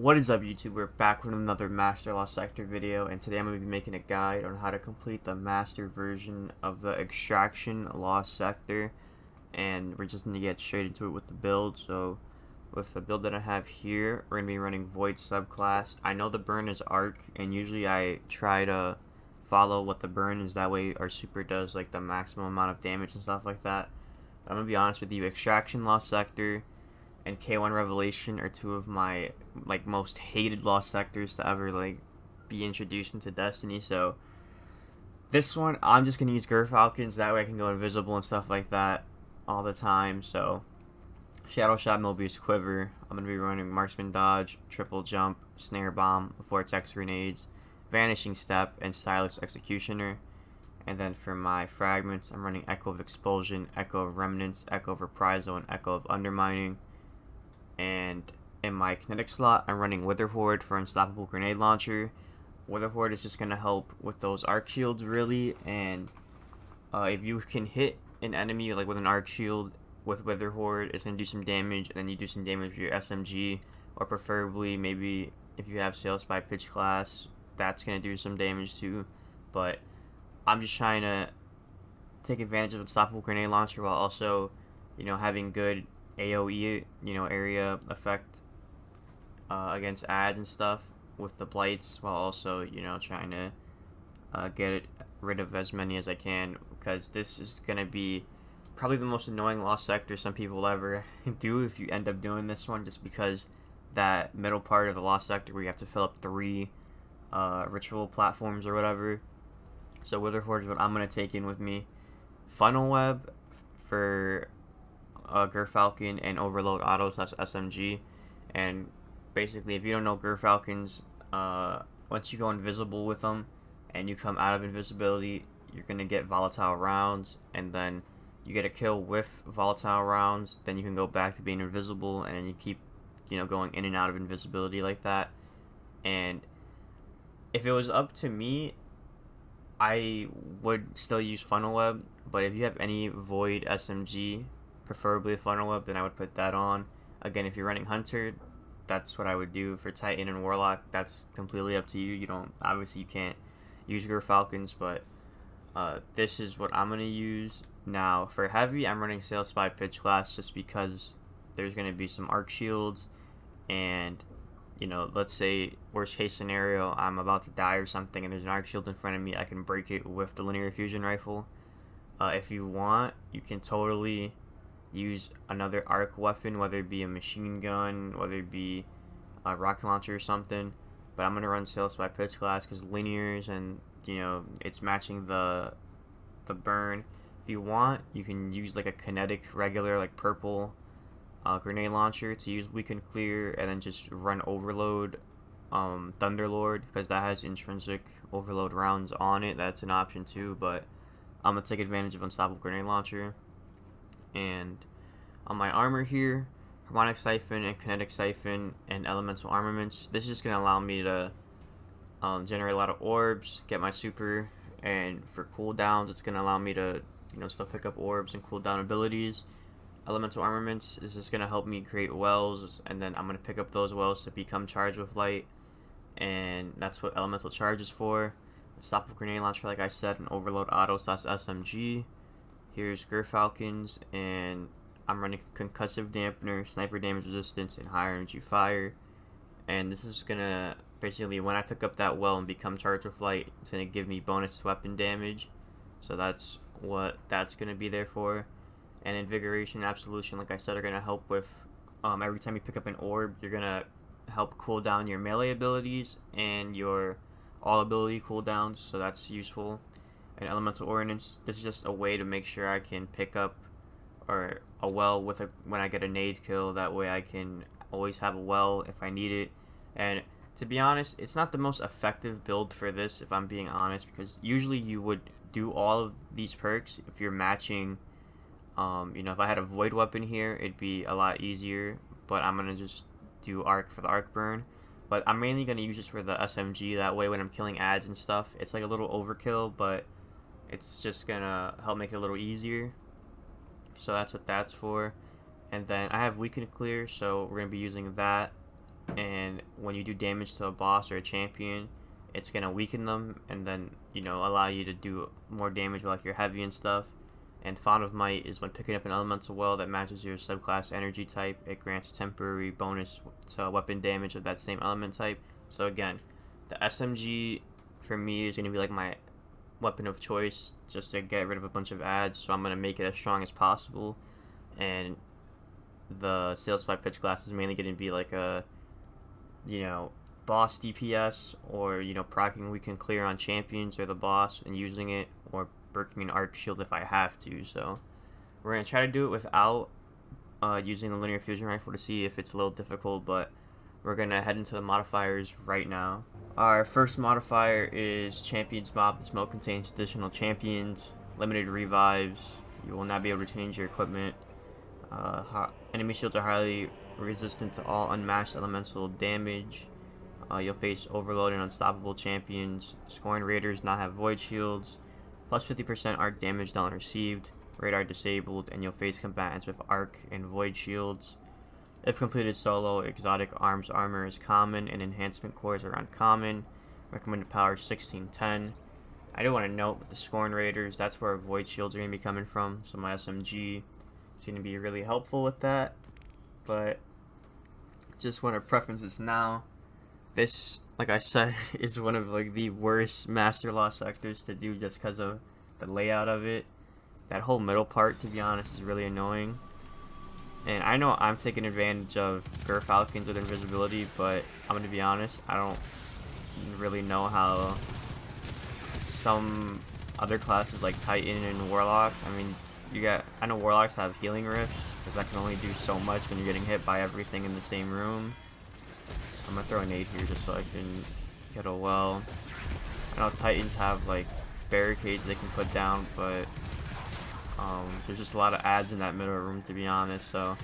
What is up, YouTube? We're back with another Master Lost Sector video, and today I'm going to be making a guide on how to complete the master version of the Extraction Lost Sector, and we're just going to get straight into it with the build. So, with the build that I have here, we're going to be running Void subclass. I know the burn is Arc, and usually I try to follow what the burn is, that way our super does like the maximum amount of damage and stuff like that. But I'm going to be honest with you, Extraction Lost Sector and K1 Revelation are two of my most hated lost sectors to ever be introduced into Destiny. So this one I'm just gonna use Falcons, that way I can go invisible and stuff like that all the time. So Shadow Shot, Mobius Quiver. I'm gonna be running Marksman Dodge, Triple Jump, Snare Bomb, Vortex Grenades, Vanishing Step, and Stylus Executioner. And then for my fragments, I'm running Echo of Expulsion, Echo of Remnants, Echo of Reprisal, and Echo of Undermining. And in my kinetic slot, I'm running Wither Horde for Unstoppable Grenade Launcher. Wither Horde is just going to help with those arc shields, really. And if you can hit an enemy with an arc shield with Wither Horde, it's going to do some damage. And then you do some damage with your SMG. Or preferably, maybe if you have Sales by Pitch Class, that's going to do some damage too. But I'm just trying to take advantage of Unstoppable Grenade Launcher while also, having good AoE, area effect against ads and stuff with the blights, while also, trying to get rid of as many as I can, because this is going to be probably the most annoying lost sector some people will ever do if you end up doing this one, just because that middle part of the lost sector where you have to fill up 3 ritual platforms or whatever. So Wither Horde is what I'm going to take in with me. Funnel Web for Falcon, and Overload Auto / SMG. And basically, if you don't know Falcons, once you go invisible with them and you come out of invisibility, you're gonna get volatile rounds, and then you get a kill with volatile rounds, then you can go back to being invisible, and then you keep going in and out of invisibility like that. And if it was up to me, I would still use Funnel Web, but if you have any Void SMG, preferably a Funnel Web, then I would put that on. Again, if you're running Hunter, that's what I would do. For Titan and Warlock, that's completely up to you. You can't use your Falcons, but this is what I'm going to use. Now, for Heavy, I'm running Sail Spy Pitch Class just because there's going to be some Arc Shields, and, let's say, worst case scenario, I'm about to die or something, and there's an Arc Shield in front of me, I can break it with the Linear Fusion Rifle. If you want, you can totally use another arc weapon, whether it be a machine gun, whether it be a rocket launcher or something. But I'm going to run Sales by Pitch Class because linears, and it's matching the burn. If you want, you can use a kinetic regular purple grenade launcher to use Weaken Clear, and then just run Overload Thunderlord, because that has intrinsic overload rounds on it. That's an option too, but I'm going to take advantage of Unstoppable Grenade Launcher. And on my armor here, Harmonic Siphon and Kinetic Siphon and Elemental Armaments. This is just going to allow me to generate a lot of orbs, get my super, and for cooldowns, it's going to allow me to still pick up orbs and cooldown abilities. Elemental Armaments is just going to help me create wells, and then I'm going to pick up those wells to become charged with light, and that's what Elemental Charge is for. Unstoppable Grenade Launcher, like I said, and Overload Auto / SMG. Here's Falcons, and I'm running Concussive Dampener, Sniper Damage Resistance, and Higher Energy Fire. And this is gonna basically, when I pick up that well and become charged with light, it's gonna give me bonus weapon damage. So that's what that's gonna be there for. And Invigoration, Absolution, like I said, are gonna help with every time you pick up an orb, you're gonna help cool down your melee abilities and your all ability cooldowns. So that's useful. And Elemental Ordnance, this is just a way to make sure I can pick up a well when I get a nade kill. That way I can always have a well if I need it. And to be honest, it's not the most effective build for this, if I'm being honest, because usually you would do all of these perks if you're matching. If I had a Void weapon here, it'd be a lot easier, but I'm going to just do Arc for the Arc Burn. But I'm mainly going to use this for the SMG, that way when I'm killing ads and stuff, it's a little overkill, but it's just gonna help make it a little easier. So that's what that's for. And then I have Weaken Clear, so we're gonna be using that and when you do damage to a boss or a champion, it's gonna weaken them and then, you know, allow you to do more damage with like your heavy and stuff. And Font of Might is when picking up an elemental well that matches your subclass energy type, it grants temporary bonus to weapon damage of that same element type. So again, the SMG for me is gonna be like my weapon of choice just to get rid of a bunch of ads, so I'm gonna make it as strong as possible. And the Sales Spy Pitch Glass is mainly gonna be like a, you know, boss DPS, or, you know, proccing we can clear on champions or the boss and using it, or breaking an arc shield if I have to. So we're gonna try to do it without using the linear fusion rifle to see if it's a little difficult, but we're gonna head into the modifiers right now. Our first modifier is Champions Mob. This mode contains additional champions, limited revives. You will not be able to change your equipment. Enemy shields are highly resistant to all unmatched elemental damage. You'll face overload and unstoppable champions. Scorn Raiders not have void shields. Plus 50% arc damage down received. Radar disabled, and you'll face combatants with arc and void shields. If completed solo, exotic arms armor is common and enhancement cores are uncommon. Recommended power 1610. I do want to note with the Scorn Raiders, that's where void shields are going to be coming from, so my SMG is going to be really helpful with that. But just want to preference this now. This, like I said, is one of like the worst Master Law sectors to do just because of the layout of it. That whole middle part, to be honest, is really annoying. And I know I'm taking advantage of Gerfalcons with invisibility, but I'm going to be honest, I don't really know how some other classes like Titan and Warlocks, I mean, I know Warlocks have healing rifts, because that can only do so much when you're getting hit by everything in the same room. I'm going to throw a nade here just so I can get a well. I know Titans have like barricades they can put down, but there's just a lot of ads in that middle room, to be honest. So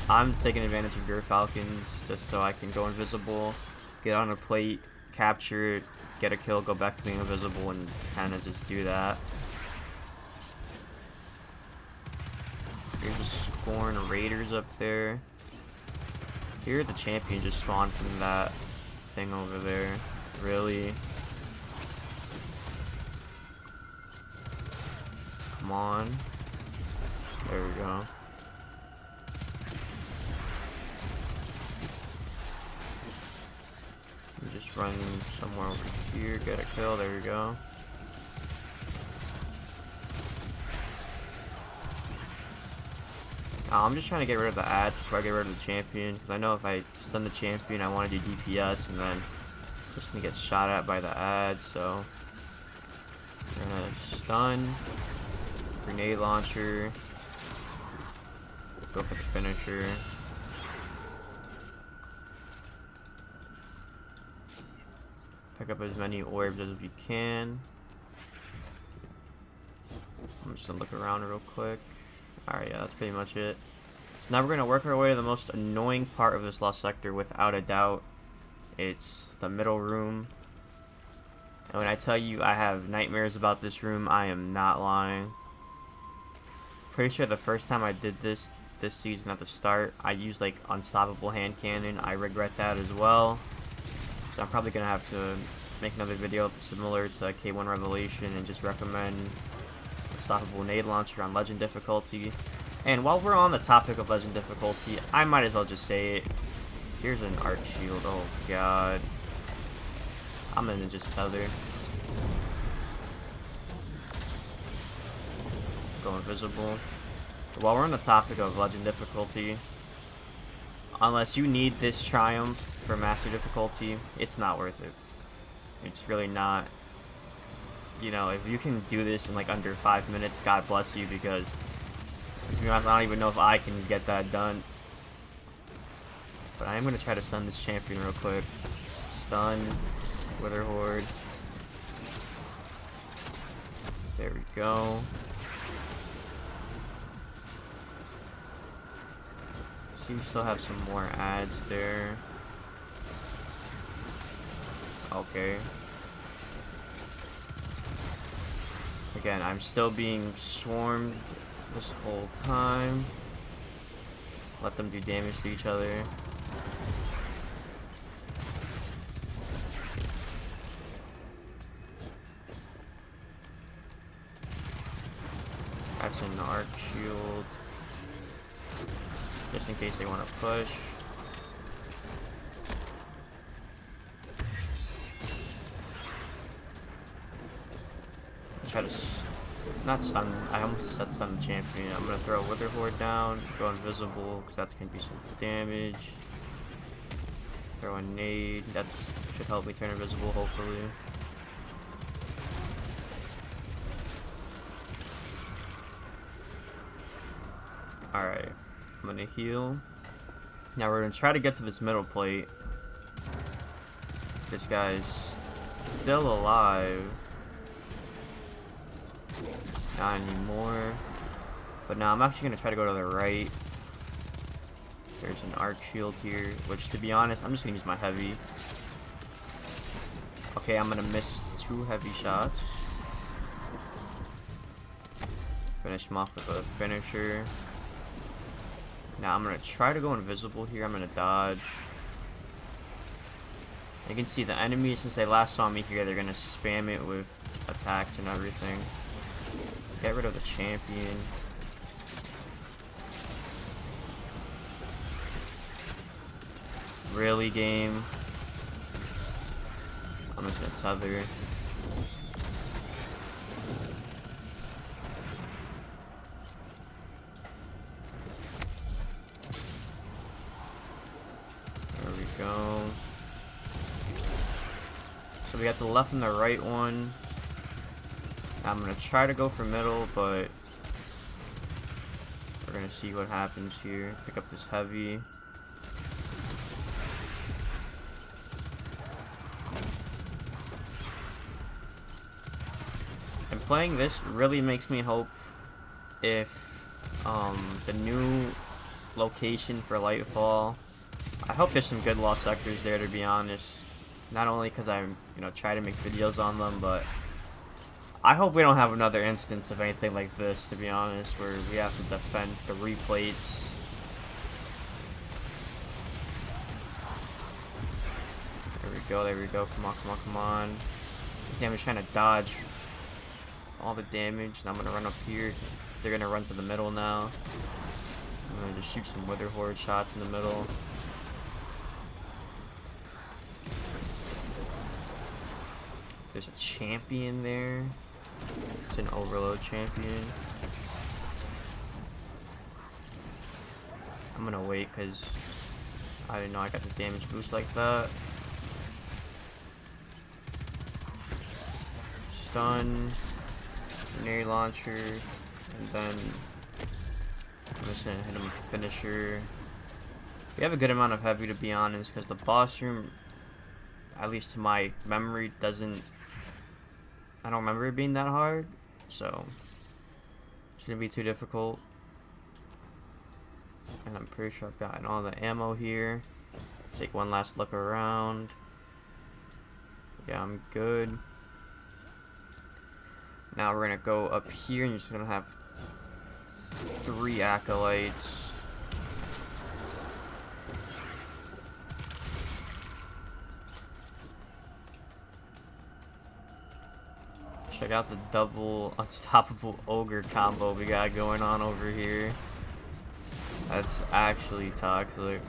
I'm taking advantage of Gerfalcons just so I can go invisible, get on a plate, capture it, get a kill, go back to being invisible, and kind of just do that. Here's the Scorn Raiders up there. Here the champion just spawned from that thing over there. Really? Come on. There we go. Just run somewhere over here, get a kill, there we go. I'm just trying to get rid of the ads before I get rid of the champion, because I know if I stun the champion, I want to do DPS, and then I'm just going to get shot at by the ads, so we're going to stun, grenade launcher, go for the finisher. Pick up as many orbs as we can. I'm just going to look around real quick. Alright, yeah, that's pretty much it. So now we're going to work our way to the most annoying part of this lost sector, without a doubt. It's the middle room. And when I tell you I have nightmares about this room, I am not lying. Pretty sure the first time I did this season at the start, I used like unstoppable hand cannon. I regret that as well. So I'm probably going to have to make another video similar to K1 Revelation and just recommend unstoppable nade launcher on legend difficulty. And while we're on the topic of legend difficulty, I might as well just say it. Here's an arc shield. Oh god. I'm gonna just tether. Go invisible. While we're on the topic of legend difficulty, unless you need this triumph for master difficulty, it's not worth it. It's really not. You know, if you can do this in like under 5 minutes, God bless you, because to be honest, I don't even know if I can get that done. But I am going to try to stun this champion real quick. Stun, Wither Horde. There we go. So you still have some more ads there. Okay. Again, I'm still being swarmed this whole time. Let them do damage to each other. That's an arc shield. Just in case they want to push. Try to not stun. I almost said stun the champion. I'm gonna throw Wither Horde down, go invisible because that's gonna do some damage. Throw a nade. That should help me turn invisible, hopefully. All right, I'm gonna heal. Now we're gonna try to get to this middle plate. This guy's still alive. Not anymore. But now I'm actually going to try to go to the right. There's an arc shield here, which to be honest, I'm just going to use my heavy. Okay, I'm going to miss 2 heavy shots. Finish him off with a finisher. Now I'm going to try to go invisible here. I'm going to dodge. You can see the enemies, since they last saw me here, they're going to spam it with attacks and everything. Get rid of the champion. Really, game? I'm just gonna tether. There we go. So we got the left and the right one. I'm gonna try to go for middle, but we're gonna see what happens here. Pick up this heavy. And playing this really makes me hope if the new location for Lightfall, I hope there's some good lost sectors there, to be honest. Not only because I'm try to make videos on them, but I hope we don't have another instance of anything like this, to be honest, where we have to defend 3 plates. There we go. Come on. Damn, I'm trying to dodge all the damage, and I'm gonna run up here, because they're gonna run to the middle now. I'm gonna just shoot some Wither Horde shots in the middle. There's a champion there. It's an overload champion. I'm gonna wait because I didn't know I got the damage boost like that. Stun, grenade launcher, and then I'm just gonna hit him with the finisher. We have a good amount of heavy, to be honest, because the boss room, at least to my memory, I don't remember it being that hard, so shouldn't be too difficult. And I'm pretty sure I've gotten all the ammo here. Take one last look around. Yeah, I'm good. Now we're gonna go up here, and you're just gonna have 3 acolytes. Check out the double unstoppable ogre combo we got going on over here. That's actually toxic.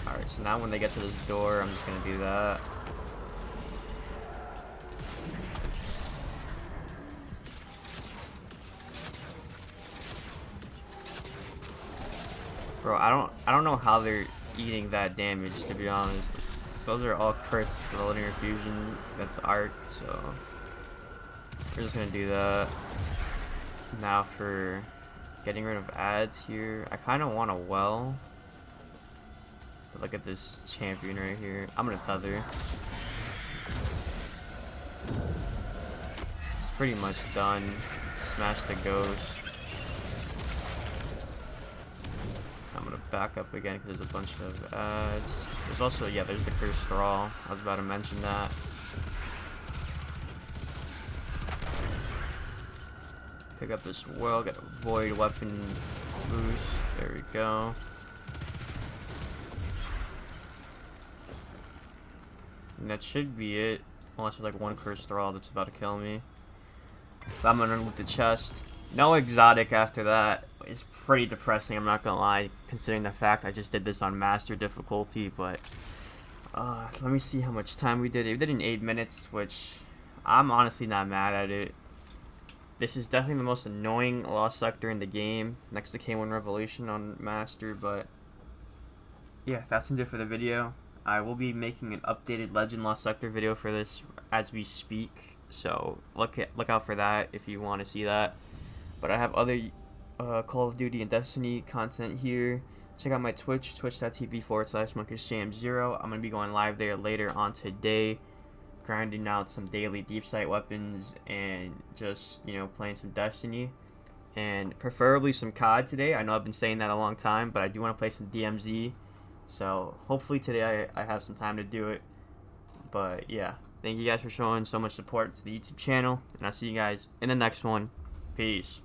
Alright, so now when they get to this door, I'm just gonna do that. Bro, I don't know how they're eating that damage, to be honest. Those are all crits for the linear fusion. That's arc, so we're just gonna do that. Now for getting rid of ads here, I kind of want a well. But look at this champion right here. I'm gonna tether. It's pretty much done. Smash the ghost. I'm gonna back up again because there's a bunch of ads. There's also, yeah, there's the cursed straw. I was about to mention that. Pick up this well, get a void weapon boost. There we go. And that should be it. Unless there's like one cursed thrall that's about to kill me. But I'm gonna loot the chest. No exotic after that. It's pretty depressing, I'm not gonna lie, considering the fact I just did this on master difficulty. But let me see how much time we did. We did in 8 minutes, which I'm honestly not mad at it. This is definitely the most annoying lost sector in the game, next to K1 Revolution on master. But yeah, that's gonna do it for the video. I will be making an updated Legend Lost Sector video for this as we speak, so look out for that if you want to see that. But I have other Call of Duty and Destiny content here. Check out my Twitch, twitch.tv/monkeysjam0. I'm going to be going live there later on today, grinding out some daily deep sight weapons and just, you know, playing some Destiny. And preferably some COD today. I know I've been saying that a long time, but I do want to play some DMZ. So hopefully today I have some time to do it. But yeah, thank you guys for showing so much support to the YouTube channel, and I'll see you guys in the next one. Peace.